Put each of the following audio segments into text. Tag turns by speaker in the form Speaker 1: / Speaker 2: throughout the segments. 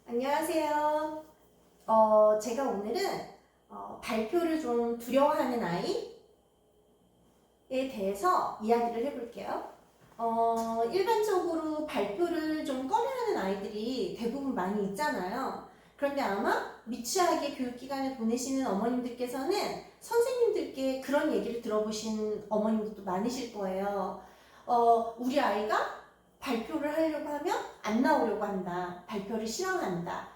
Speaker 1: 안녕하세요. 제가 오늘은 발표를 좀 두려워하는 아이에 대해서 이야기를 해볼게요. 일반적으로 발표를 좀 꺼려하는 아이들이 대부분 많이 있잖아요. 그런데 아마 미취학의 교육기간을 보내시는 어머님들께서는 선생님들께 그런 얘기를 들어보신 어머님들도 많으실 거예요. 우리 아이가 발표를 하려고 하면 안 나오려고 한다. 발표를 싫어한다.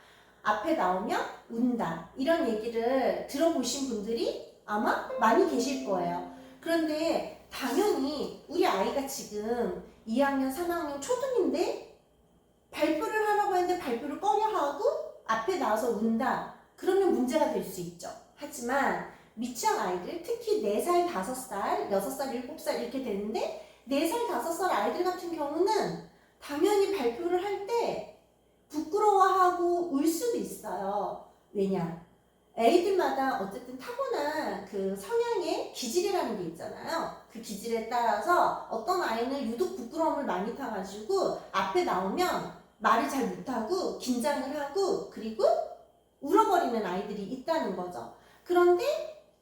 Speaker 1: 앞에 나오면 운다. 이런 얘기를 들어보신 분들이 아마 많이 계실 거예요. 그런데 당연히 우리 아이가 지금 2학년, 3학년 초등인데 발표를 하라고 했는데 발표를 꺼려하고 앞에 나와서 운다. 그러면 문제가 될 수 있죠. 하지만 미취학 아이들, 특히 4살, 5살, 6살, 7살 이렇게 되는데 4살, 5살 아이들 같은 경우는 당연히 발표를 할 때 부끄러워하고 울 수도 있어요. 왜냐? 애들마다 어쨌든 타고난 그 성향의 기질이라는 게 있잖아요. 그 기질에 따라서 어떤 아이는 유독 부끄러움을 많이 타가지고 앞에 나오면 말을 잘 못하고 긴장을 하고 그리고 울어버리는 아이들이 있다는 거죠. 그런데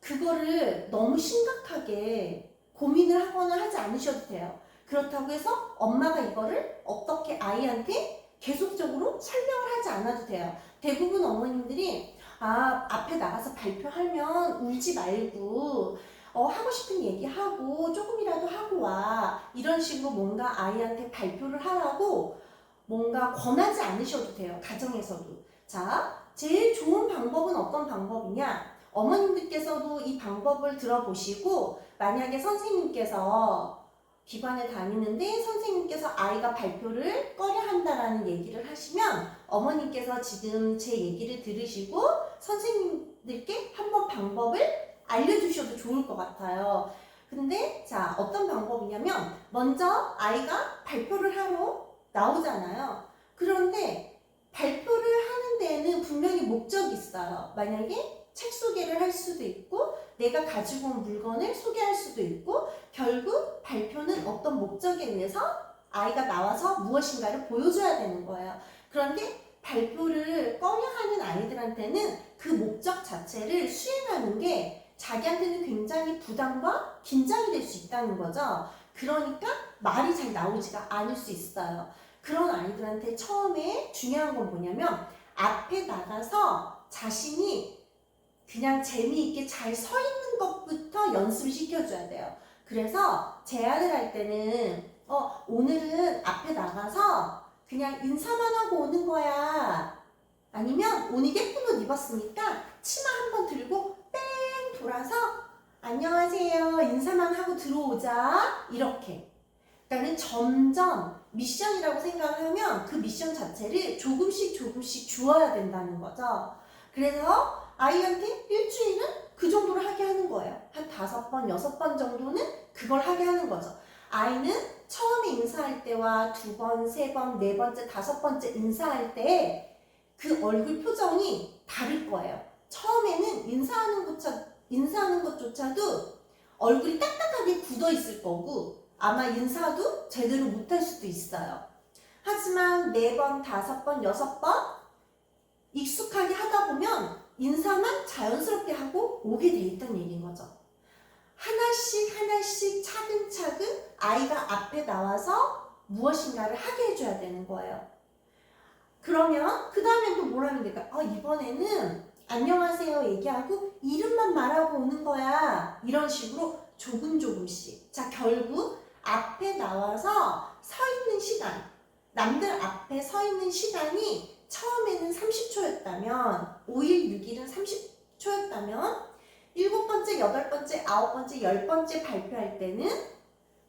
Speaker 1: 그거를 너무 심각하게 고민을 하거나 하지 않으셔도 돼요. 그렇다고 해서 엄마가 이거를 어떻게 아이한테 계속적으로 설명을 하지 않아도 돼요. 대부분 어머님들이 앞에 나가서 발표하면 울지 말고 하고 싶은 얘기하고 조금이라도 하고 와. 이런 식으로 뭔가 아이한테 발표를 하라고 뭔가 권하지 않으셔도 돼요. 가정에서도. 자, 제일 좋은 방법은 어떤 방법이냐? 어머님들께서도 이 방법을 들어보시고 만약에 선생님께서 기관에 다니는데 선생님께서 아이가 발표를 꺼려한다라는 얘기를 하시면 어머님께서 지금 제 얘기를 들으시고 선생님들께 한번 방법을 알려주셔도 좋을 것 같아요. 근데 자, 어떤 방법이냐면 먼저 아이가 발표를 하러 나오잖아요. 그런데 발표를 하는 데에는 분명히 목적이 있어요. 만약에 책 소개를 할 수도 있고 내가 가지고 온 물건을 소개할 수도 있고 결국 발표는 어떤 목적에 의해서 아이가 나와서 무엇인가를 보여줘야 되는 거예요. 그런데 발표를 꺼려하는 아이들한테는 그 목적 자체를 수행하는 게 자기한테는 굉장히 부담과 긴장이 될 수 있다는 거죠. 그러니까 말이 잘 나오지가 않을 수 있어요. 그런 아이들한테 처음에 중요한 건 뭐냐면 앞에 나가서 자신이 그냥 재미있게 잘 서 있는 것부터 연습을 시켜줘야 돼요. 그래서 제안을 할 때는 오늘은 앞에 나가서 그냥 인사만 하고 오는 거야. 아니면 오늘 예쁜 옷 입었으니까 치마 한번 들고 뺑 돌아서 안녕하세요 인사만 하고 들어오자. 이렇게. 그러니까 점점 미션이라고 생각하면 그 미션 자체를 조금씩 주어야 된다는 거죠. 그래서 아이한테 일주일은 그 정도를 하게 하는 거예요. 한 5번, 6번 정도는 그걸 하게 하는 거죠. 아이는 처음에 인사할 때와 2번, 3번, 4번째, 5번째 인사할 때 그 얼굴 표정이 다를 거예요. 처음에는 인사하는 것조차도 얼굴이 딱딱하게 굳어 있을 거고 아마 인사도 제대로 못할 수도 있어요. 하지만 4번, 5번, 6번 익숙하게 하다 보면 인사만 자연스럽게 하고 오게 돼 있다는 얘기인 거죠. 하나씩 차근차근 아이가 앞에 나와서 무엇인가를 하게 해줘야 되는 거예요. 그러면 그 다음에 또 뭘 하면 될까? 이번에는 안녕하세요 얘기하고 이름만 말하고 오는 거야. 이런 식으로 조금씩. 자, 결국 앞에 나와서 서 있는 시간, 남들 앞에 서 있는 시간이 처음에는 30초였다면 5일, 6일은 30초였다면 7번째, 8번째, 9번째, 10번째 발표할 때는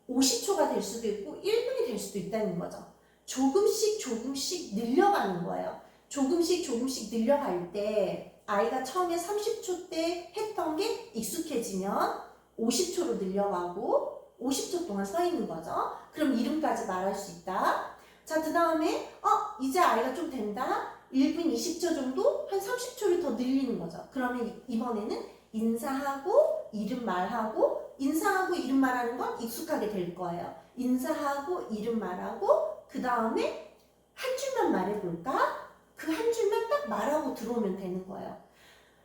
Speaker 1: 50초가 될 수도 있고 1분이 될 수도 있다는 거죠. 조금씩 늘려가는 거예요. 조금씩 늘려갈 때 아이가 처음에 30초 때 했던 게 익숙해지면 50초로 늘려가고 50초 동안 서 있는 거죠. 그럼 이름까지 말할 수 있다. 자, 그 다음에 이제 아이가 좀 된다. 1분 20초 정도? 한 30초를 더 늘리는 거죠. 그러면 이번에는 인사하고 이름 말하고 인사하고 이름 말하는 건 익숙하게 될 거예요. 인사하고 이름 말하고 그 다음에 한 줄만 말해볼까? 그 한 줄만 말하고 들어오면 되는 거예요.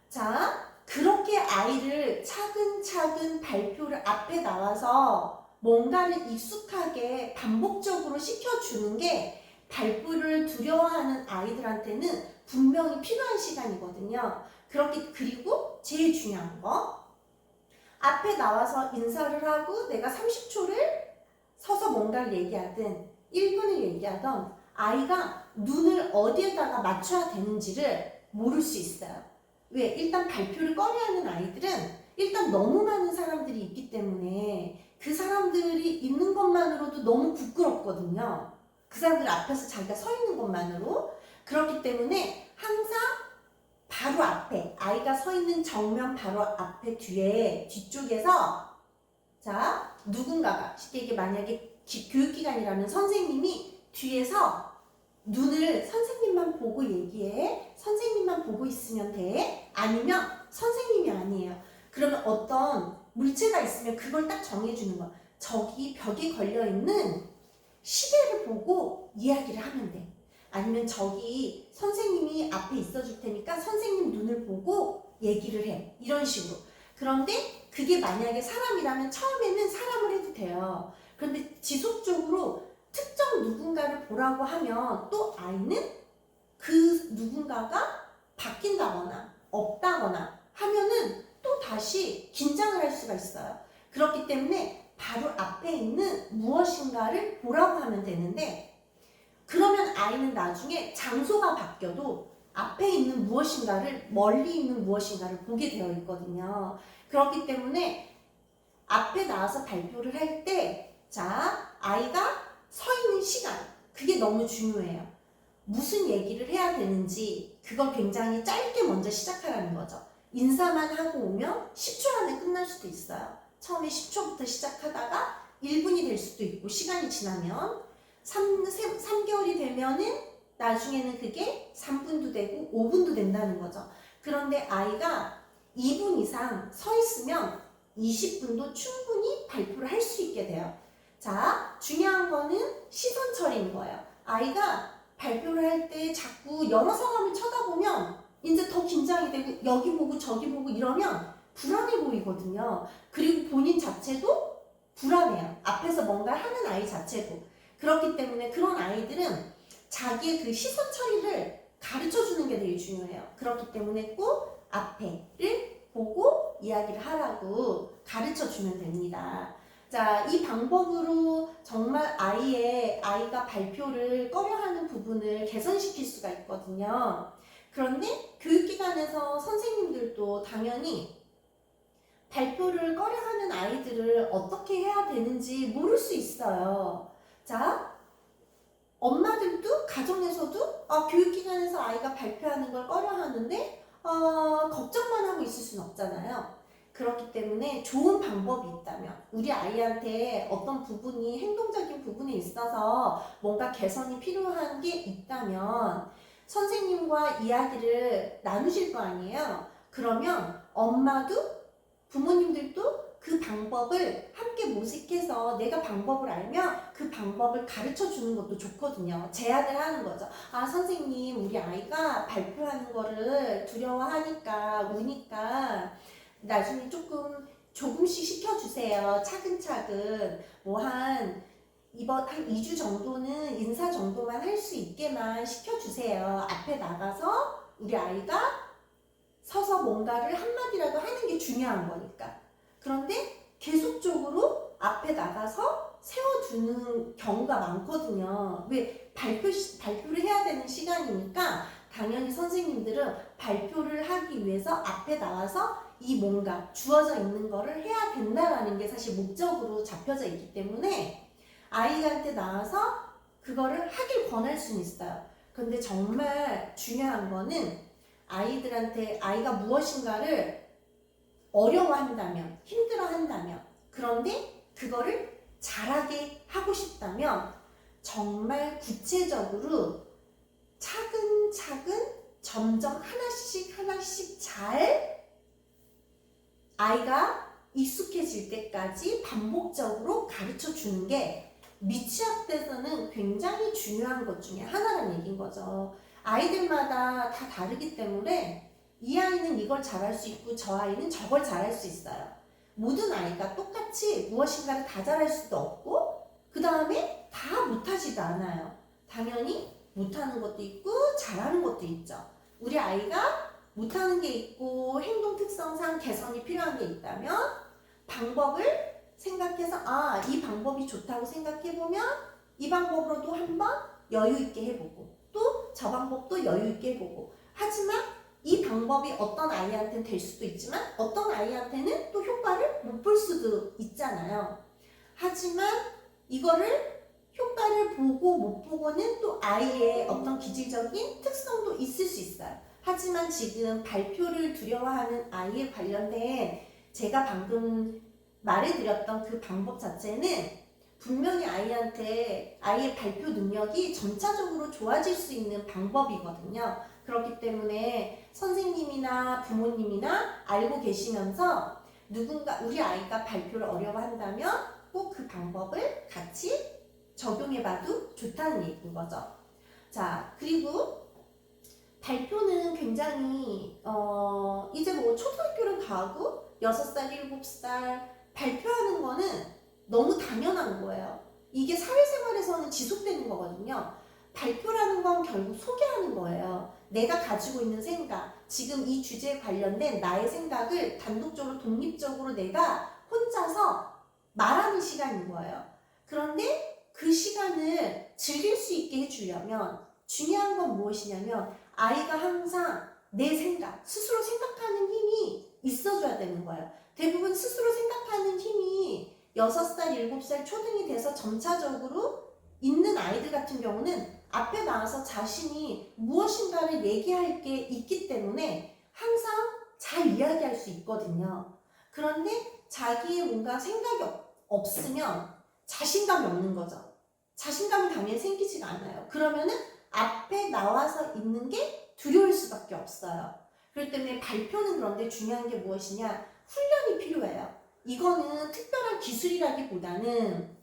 Speaker 1: 자, 그렇게 아이를 차근차근 발표를 앞에 나와서 뭔가를 익숙하게 반복적으로 시켜주는 게 발표를 두려워하는 아이들한테는 분명히 필요한 시간이거든요. 그리고 제일 중요한 거, 앞에 나와서 인사를 하고 내가 30초를 서서 뭔가를 얘기하든 1분을 얘기하던 아이가 눈을 어디에다가 맞춰야 되는지를 모를 수 있어요. 왜? 일단 발표를 꺼려하는 아이들은 일단 너무 많은 사람들이 있기 때문에 그 사람들이 있는 것만으로도 너무 부끄럽거든요. 그 사람들 앞에서 자기가 서 있는 것만으로. 그렇기 때문에 항상 바로 앞에, 아이가 서 있는 정면 바로 앞에 뒤쪽에서 자, 누군가가 쉽게 얘기해 만약에 교육기관이라면 선생님이 뒤에서 눈을 선생님만 보고 얘기해. 선생님만 보고 있으면 돼. 아니면 선생님이 아니에요. 그러면 어떤 물체가 있으면 그걸 딱 정해주는 거야. 저기 벽에 걸려있는 시계를 보고 이야기를 하면 돼. 아니면 저기 선생님이 앞에 있어줄 테니까 선생님 눈을 보고 얘기를 해. 이런 식으로. 그런데 그게 만약에 사람이라면 처음에는 사람을 해도 돼요. 그런데 지속적으로 특정 누군가를 보라고 하면 또 아이는 그 누군가가 바뀐다거나 없다거나 하면은 또 다시 긴장을 할 수가 있어요. 그렇기 때문에 바로 앞에 있는 무엇인가를 보라고 하면 되는데 그러면 아이는 나중에 장소가 바뀌어도 앞에 있는 무엇인가를 멀리 있는 무엇인가를 보게 되어 있거든요. 그렇기 때문에 앞에 나와서 발표를 할 때 자, 아이가 서 있는 시간 그게 너무 중요해요. 무슨 얘기를 해야 되는지 그걸 굉장히 짧게 먼저 시작하라는 거죠. 인사만 하고 오면 10초 안에 끝날 수도 있어요. 처음에 10초부터 시작하다가 1분이 될 수도 있고 시간이 지나면 3개월이 되면은 나중에는 그게 3분도 되고 5분도 된다는 거죠. 그런데 아이가 2분 이상 서 있으면 20분도 충분히 발표를 할 수 있게 돼요. 자, 중요한 거는 시선 처리인 거예요. 아이가 발표를 할 때 자꾸 여러 사람을 쳐다보면 이제 더 긴장이 되고 여기 보고 저기 보고 이러면 불안해 보이거든요. 그리고 본인 자체도 불안해요. 앞에서 뭔가 하는 아이 자체도. 그렇기 때문에 그런 아이들은 자기의 그 시선 처리를 가르쳐 주는 게 되게 중요해요. 그렇기 때문에 꼭 앞에를 보고 이야기를 하라고 가르쳐 주면 됩니다. 자, 이 방법으로 정말 아이가 발표를 꺼려하는 부분을 개선시킬 수가 있거든요. 그런데 교육기관에서 선생님들도 당연히 발표를 꺼려하는 아이들을 어떻게 해야 되는지 모를 수 있어요. 자, 엄마들도 가정에서도 교육기관에서 아이가 발표하는 걸 꺼려하는데 걱정만 하고 있을 수는 없잖아요. 그렇기 때문에 좋은 방법이 있다면 우리 아이한테 어떤 부분이 행동적인 부분에 있어서 뭔가 개선이 필요한 게 있다면 선생님과 이야기를 나누실 거 아니에요. 그러면 엄마도 부모님들도 그 방법을 함께 모색해서 내가 방법을 알면 그 방법을 가르쳐 주는 것도 좋거든요. 제안을 하는 거죠. 선생님 우리 아이가 발표하는 거를 두려워하니까 우니까 나중에 조금씩 시켜주세요. 차근차근 이번 한 2주 정도는 인사 정도만 할 수 있게만 시켜주세요. 앞에 나가서 우리 아이가 서서 뭔가를 한마디라도 하는 게 중요한 거니까. 그런데 계속적으로 앞에 나가서 세워두는 경우가 많거든요. 왜? 발표를 해야 되는 시간이니까 당연히 선생님들은 발표를 하기 위해서 앞에 나와서 이 뭔가 주어져 있는 거를 해야 된다라는 게 사실 목적으로 잡혀져 있기 때문에 아이한테 나와서 그거를 하길 권할 수는 있어요. 그런데 정말 중요한 거는 아이들한테 아이가 무엇인가를 어려워한다면, 힘들어한다면, 그런데 그거를 잘하게 하고 싶다면 정말 구체적으로 차근차근 점점 하나씩 잘 아이가 익숙해질 때까지 반복적으로 가르쳐 주는 게 미취학 때서는 굉장히 중요한 것 중에 하나라는 얘기인 거죠. 아이들마다 다 다르기 때문에 이 아이는 이걸 잘할 수 있고 저 아이는 저걸 잘할 수 있어요. 모든 아이가 똑같이 무엇인가를 다 잘할 수도 없고 그 다음에 다 못하지도 않아요. 당연히 못하는 것도 있고 잘하는 것도 있죠. 우리 아이가 못하는 게 있고 행동 특성상 개선이 필요한 게 있다면 방법을 생각해서 이 방법이 좋다고 생각해보면 이 방법으로도 한번 여유 있게 해보고 또 저 방법도 여유 있게 해보고 하지만 이 방법이 어떤 아이한테는 될 수도 있지만 어떤 아이한테는 또 효과를 못 볼 수도 있잖아요. 하지만 이거를 효과를 보고 못 보고는 또 아이의 어떤 기질적인 특성도 있을 수 있어요. 하지만 지금 발표를 두려워하는 아이에 관련된 제가 방금 말해드렸던 그 방법 자체는 분명히 아이한테 아이의 발표 능력이 점차적으로 좋아질 수 있는 방법이거든요. 그렇기 때문에 선생님이나 부모님이나 알고 계시면서 누군가 우리 아이가 발표를 어려워한다면 꼭 그 방법을 같이 적용해봐도 좋다는 얘기인 거죠. 자, 그리고 발표는 굉장히 이제 뭐 초등학교를 가고 6살, 7살 발표하는 거는 너무 당연한 거예요. 이게 사회생활에서는 지속되는 거거든요. 발표라는 건 결국 소개하는 거예요. 내가 가지고 있는 생각, 지금 이 주제에 관련된 나의 생각을 단독적으로 독립적으로 내가 혼자서 말하는 시간인 거예요. 그런데 그 시간을 즐길 수 있게 해주려면 중요한 건 무엇이냐면 아이가 항상 내 생각, 스스로 생각하는 힘이 있어줘야 되는 거예요. 대부분 스스로 생각하는 힘이 6살, 7살 초등이 돼서 점차적으로 있는 아이들 같은 경우는 앞에 나와서 자신이 무엇인가를 얘기할 게 있기 때문에 항상 잘 이야기할 수 있거든요. 그런데 자기의 뭔가 생각이 없으면 자신감이 없는 거죠. 자신감이 당연히 생기지가 않아요. 그러면은 앞에 나와서 있는 게 두려울 수밖에 없어요. 그렇기 때문에 발표는 그런데 중요한 게 무엇이냐? 훈련이 필요해요. 이거는 특별한 기술이라기보다는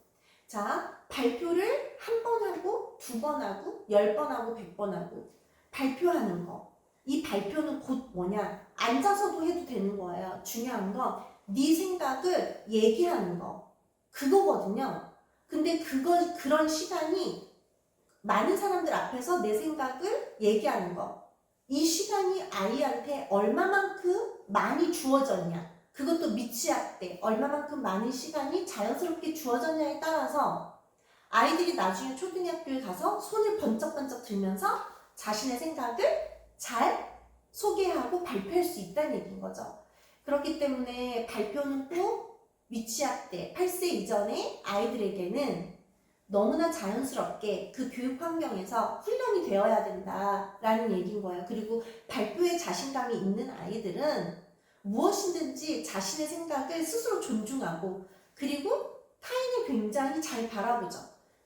Speaker 1: 자, 발표를 한 번 하고 2번 하고 10번 하고 100번 하고 발표하는 거. 이 발표는 곧 뭐냐? 앉아서도 해도 되는 거예요. 중요한 건 네 생각을 얘기하는 거. 그거거든요. 근데 그런 시간이 많은 사람들 앞에서 내 생각을 얘기하는 거. 이 시간이 아이한테 얼마만큼 많이 주어졌냐. 그것도 미취학 때 얼마만큼 많은 시간이 자연스럽게 주어졌냐에 따라서 아이들이 나중에 초등학교에 가서 손을 번쩍번쩍 들면서 자신의 생각을 잘 소개하고 발표할 수 있다는 얘기인 거죠. 그렇기 때문에 발표는 꼭 미취학 때 8세 이전의 아이들에게는 너무나 자연스럽게 그 교육 환경에서 훈련이 되어야 된다라는 얘기인 거예요. 그리고 발표에 자신감이 있는 아이들은 무엇이든지 자신의 생각을 스스로 존중하고 그리고 타인을 굉장히 잘 바라보죠.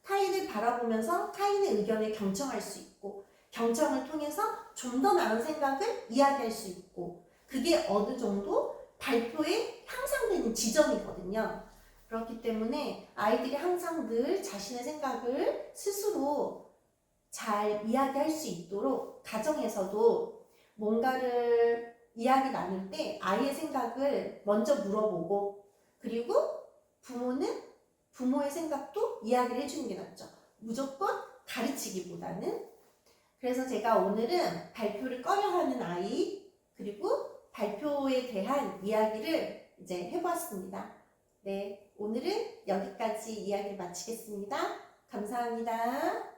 Speaker 1: 타인을 바라보면서 타인의 의견에 경청할 수 있고 경청을 통해서 좀 더 나은 생각을 이야기할 수 있고 그게 어느 정도 발표에 향상되는 지점이거든요. 그렇기 때문에 아이들이 항상 늘 자신의 생각을 스스로 잘 이야기할 수 있도록 가정에서도 뭔가를 이야기 나눌 때 아이의 생각을 먼저 물어보고 그리고 부모는 부모의 생각도 이야기를 해주는 게 낫죠. 무조건 가르치기보다는. 그래서 제가 오늘은 발표를 꺼려하는 아이 그리고 발표에 대한 이야기를 이제 해보았습니다. 네, 오늘은 여기까지 이야기를 마치겠습니다. 감사합니다.